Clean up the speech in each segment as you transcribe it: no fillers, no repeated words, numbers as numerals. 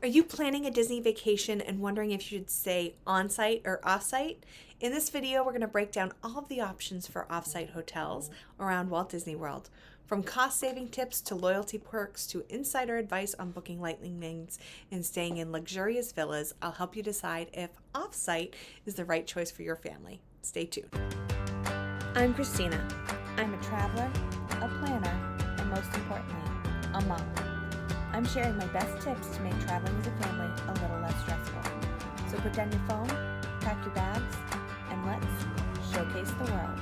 Are you planning a Disney vacation and wondering if you should stay on-site or off-site? In this video, we're going to break down all of the options for off-site hotels around Walt Disney World. From cost-saving tips to loyalty perks to insider advice on booking lightning lanes and staying in luxurious villas, I'll help you decide if off-site is the right choice for your family. Stay tuned. I'm Christina. I'm a traveler, a planner, and most importantly, a mom. I'm sharing my best tips to make traveling as a family a little less stressful. So put down your phone, pack your bags, and let's showcase the world.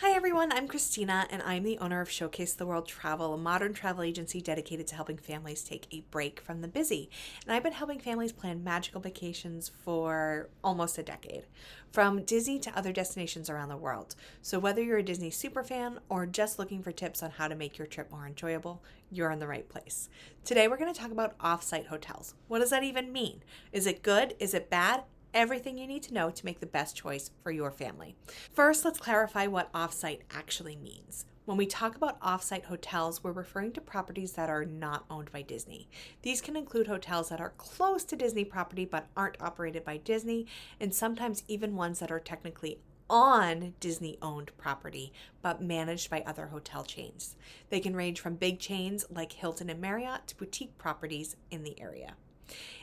Hi everyone, I'm Christina and I'm the owner of Showcase the World Travel, a modern travel agency dedicated to helping families take a break from the busy. And I've been helping families plan magical vacations for almost a decade, from Disney to other destinations around the world. So whether you're a Disney superfan or just looking for tips on how to make your trip more enjoyable, you're in the right place. Today we're going to talk about off-site hotels. What does that even mean? Is it good? Is it bad? Everything you need to know to make the best choice for your family. First, let's clarify what off-site actually means. When we talk about off-site hotels, we're referring to properties that are not owned by Disney. These can include hotels that are close to Disney property but aren't operated by Disney, and sometimes even ones that are technically on Disney-owned property but managed by other hotel chains. They can range from big chains like Hilton and Marriott to boutique properties in the area.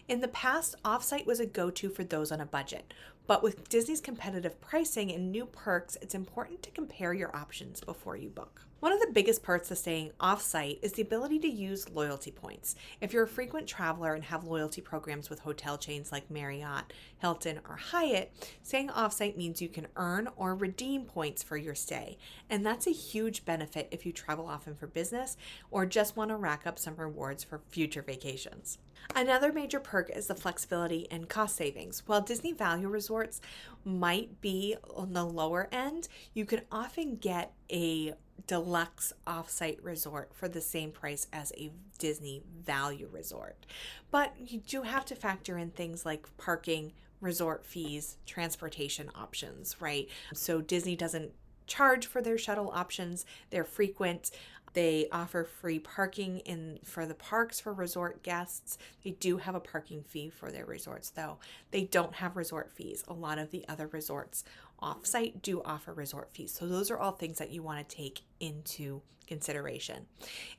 In the past, off-site was a go-to for those on a budget, but with Disney's competitive pricing and new perks, it's important to compare your options before you book. One of the biggest perks of staying off-site is the ability to use loyalty points. If you're a frequent traveler and have loyalty programs with hotel chains like Marriott, Hilton, or Hyatt, staying off-site means you can earn or redeem points for your stay. And that's a huge benefit if you travel often for business or just want to rack up some rewards for future vacations. Another major perk is the flexibility and cost savings. While Disney Value Resorts might be on the lower end, you can often get a deluxe off-site resort for the same price as a Disney Value Resort. But you do have to factor in things like parking, resort fees, transportation options, right? So Disney doesn't charge for their shuttle options. They're frequent. They offer free parking for the parks for resort guests. They do have a parking fee for their resorts, though. They don't have resort fees. A lot of the other resorts off-site do offer resort fees. So those are all things that you want to take into consideration.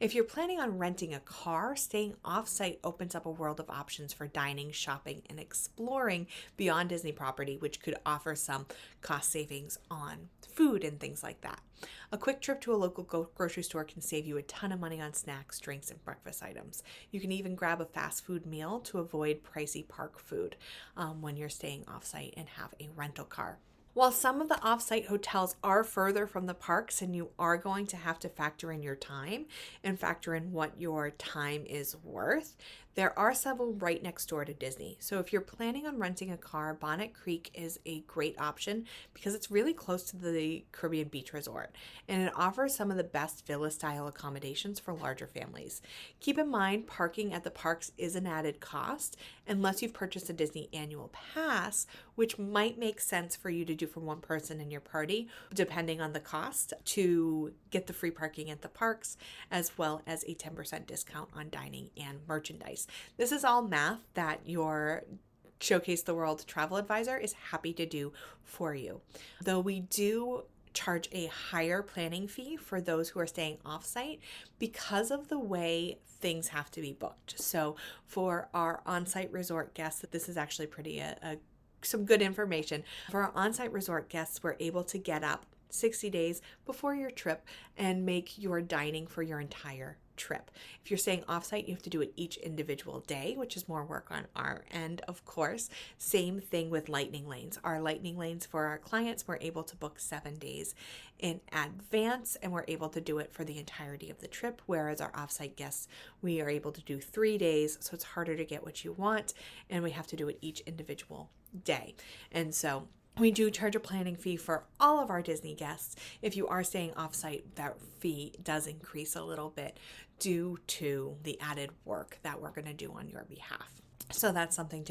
If you're planning on renting a car, staying off-site opens up a world of options for dining, shopping, and exploring beyond Disney property, which could offer some cost savings on food and things like that. A quick trip to a local grocery store can save you a ton of money on snacks, drinks, and breakfast items. You can even grab a fast food meal to avoid pricey park food when you're staying off-site and have a rental car. While some of the off-site hotels are further from the parks and you are going to have to factor in your time and factor in what your time is worth, there are several right next door to Disney. So if you're planning on renting a car, Bonnet Creek is a great option because it's really close to the Caribbean Beach Resort and it offers some of the best villa-style accommodations for larger families. Keep in mind, parking at the parks is an added cost unless you've purchased a Disney annual pass, which might make sense for you to do for one person in your party, depending on the cost, to get the free parking at the parks, as well as a 10% discount on dining and merchandise. This is all math that your Showcase the World travel advisor is happy to do for you. Though we do charge a higher planning fee for those who are staying off-site because of the way things have to be booked. So for our on-site resort guests, this is actually pretty some good information. For our on-site resort guests, we're able to get up 60 days before your trip and make your dining for your entire trip. If you're staying off-site, you have to do it each individual day, which is more work on our end, of course. Same thing with lightning lanes. Our lightning lanes for our clients, we're able to book 7 days in advance, and we're able to do it for the entirety of the trip, whereas our off-site guests, we are able to do 3 days, so it's harder to get what you want, and we have to do it each individual day. And so we do charge a planning fee for all of our Disney guests. If you are staying off-site, that fee does increase a little bit due to the added work that we're going to do on your behalf. So that's something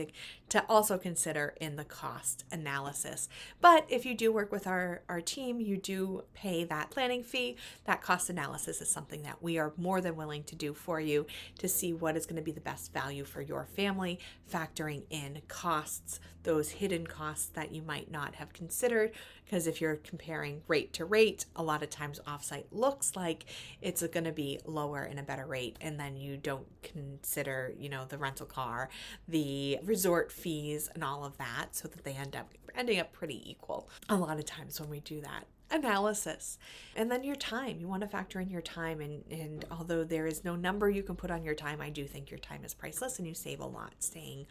to also consider in the cost analysis. But if you do work with our team, you do pay that planning fee. That cost analysis is something that we are more than willing to do for you to see what is going to be the best value for your family, factoring in costs, those hidden costs that you might not have considered. Because if you're comparing rate to rate, a lot of times offsite looks like it's going to be lower and a better rate, and then you don't consider, the rental car, the resort fees, and all of that, so that they ending up pretty equal a lot of times when we do that analysis. And then your time, you want to factor in your time, and although there is no number you can put on your time, I do think your time is priceless and you save a lot staying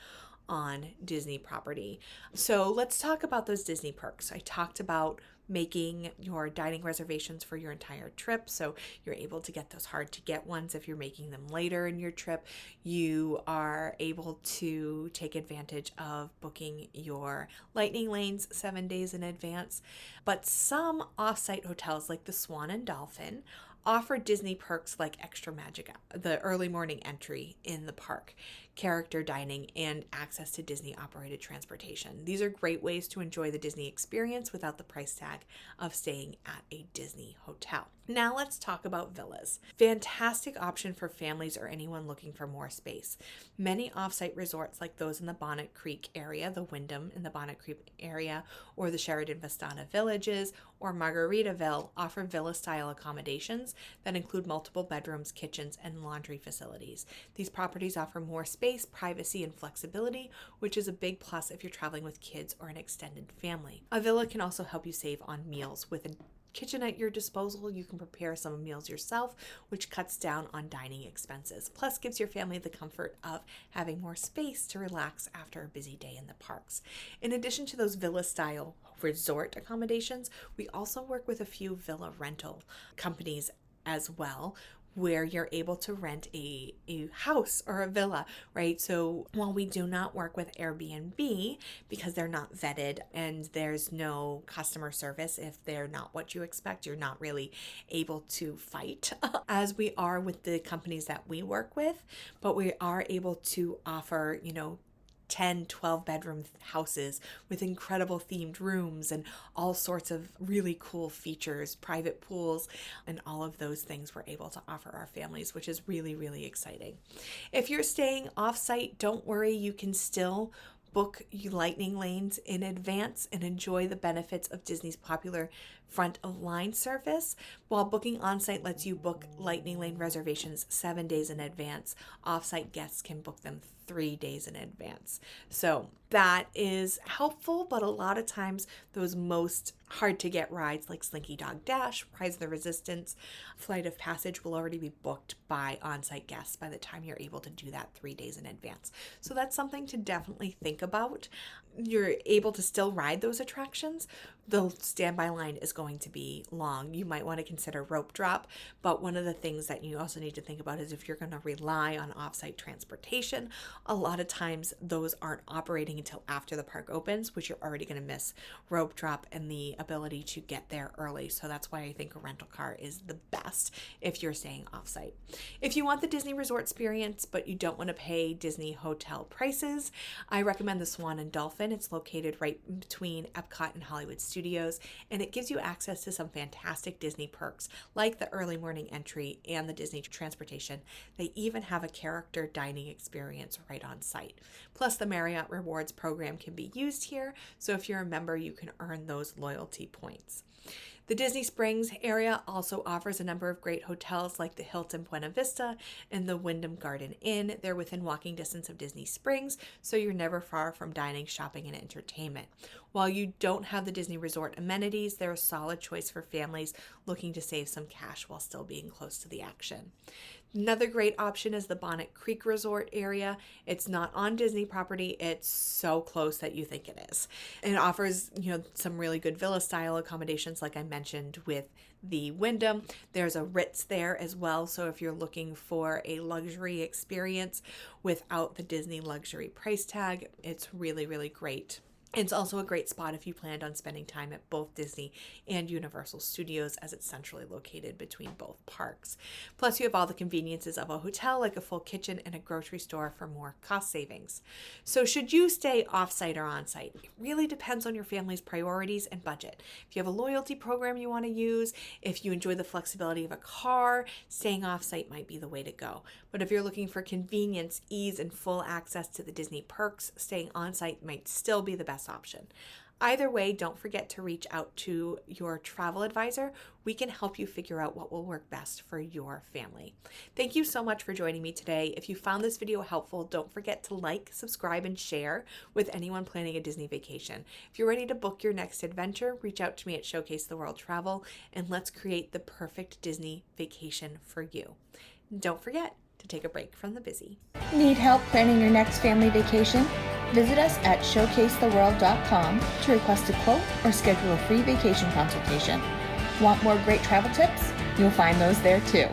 on Disney property. So let's talk about those Disney perks. I talked about making your dining reservations for your entire trip, so you're able to get those hard to get ones. If you're making them later in your trip, you are able to take advantage of booking your lightning lanes 7 days in advance. But some off-site hotels like the Swan and Dolphin offer Disney perks like extra magic, the early morning entry in the park, character dining, and access to Disney operated transportation. These are great ways to enjoy the Disney experience without the price tag of staying at a Disney hotel. Now let's talk about villas. Fantastic option for families or anyone looking for more space. Many offsite resorts like those in the Bonnet Creek area, the Wyndham in the Bonnet Creek area, or the Sheraton Vistana Villages, or Margaritaville offer villa-style accommodations that include multiple bedrooms, kitchens, and laundry facilities. These properties offer more space, privacy, and flexibility, which is a big plus if you're traveling with kids or an extended family. A villa can also help you save on meals. With a kitchen at your disposal, you can prepare some meals yourself, which cuts down on dining expenses. Plus, gives your family the comfort of having more space to relax after a busy day in the parks. In addition to those villa-style resort accommodations, we also work with a few villa rental companies as well, where you're able to rent a house or a villa, right? So while we do not work with Airbnb because they're not vetted and there's no customer service, if they're not what you expect, you're not really able to fight as we are with the companies that we work with, but we are able to offer, 10, 12 bedroom houses with incredible themed rooms and all sorts of really cool features, private pools, and all of those things we're able to offer our families, which is really, really exciting. If you're staying off-site, don't worry, you can still book lightning lanes in advance and enjoy the benefits of Disney's popular front of line service. While booking on-site lets you book lightning lane reservations 7 days in advance, off-site guests can book them 3 days in advance. So that is helpful, but a lot of times those most hard to get rides like Slinky Dog Dash, Rise of the Resistance, Flight of Passage will already be booked by on-site guests by the time you're able to do that 3 days in advance. So that's something to definitely think about. You're able to still ride those attractions. The standby line is going to be long. You might want to consider rope drop, but one of the things that you also need to think about is if you're going to rely on off-site transportation, a lot of times those aren't operating until after the park opens, which you're already going to miss rope drop and the ability to get there early. So that's why I think a rental car is the best if you're staying off-site. If you want the Disney Resort experience, but you don't want to pay Disney hotel prices, I recommend the Swan and Dolphin. It's located right between Epcot and Hollywood Studios, and it gives you access to some fantastic Disney perks like the early morning entry and the Disney transportation. They even have a character dining experience right on site. Plus, the Marriott Rewards program can be used here, so if you're a member, you can earn those loyalty points. The Disney Springs area also offers a number of great hotels like the Hilton Buena Vista and the Wyndham Garden Inn. They're within walking distance of Disney Springs, so you're never far from dining, shopping, and entertainment. While you don't have the Disney Resort amenities, they're a solid choice for families looking to save some cash while still being close to the action. Another great option is the Bonnet Creek Resort area. It's not on Disney property. It's so close that you think it is. And it offers, some really good villa style accommodations like I mentioned with the Wyndham. There's a Ritz there as well. So if you're looking for a luxury experience without the Disney luxury price tag, it's really, really great It's also a great spot if you planned on spending time at both Disney and Universal Studios, as it's centrally located between both parks. Plus, you have all the conveniences of a hotel, like a full kitchen and a grocery store for more cost savings. So should you stay off-site or on-site? It really depends on your family's priorities and budget. If you have a loyalty program you want to use, if you enjoy the flexibility of a car, staying off-site might be the way to go. But if you're looking for convenience, ease, and full access to the Disney perks, staying on-site might still be the best option. Either way, don't forget to reach out to your travel advisor. We can help you figure out what will work best for your family. Thank you so much for joining me today. If you found this video helpful, don't forget to like, subscribe, and share with anyone planning a Disney vacation. If you're ready to book your next adventure, reach out to me at Showcase the World Travel, and let's create the perfect Disney vacation for you. Don't forget to take a break from the busy. Need help planning your next family vacation? Visit us at showcasetheworld.com to request a quote or schedule a free vacation consultation. Want more great travel tips? You'll find those there too.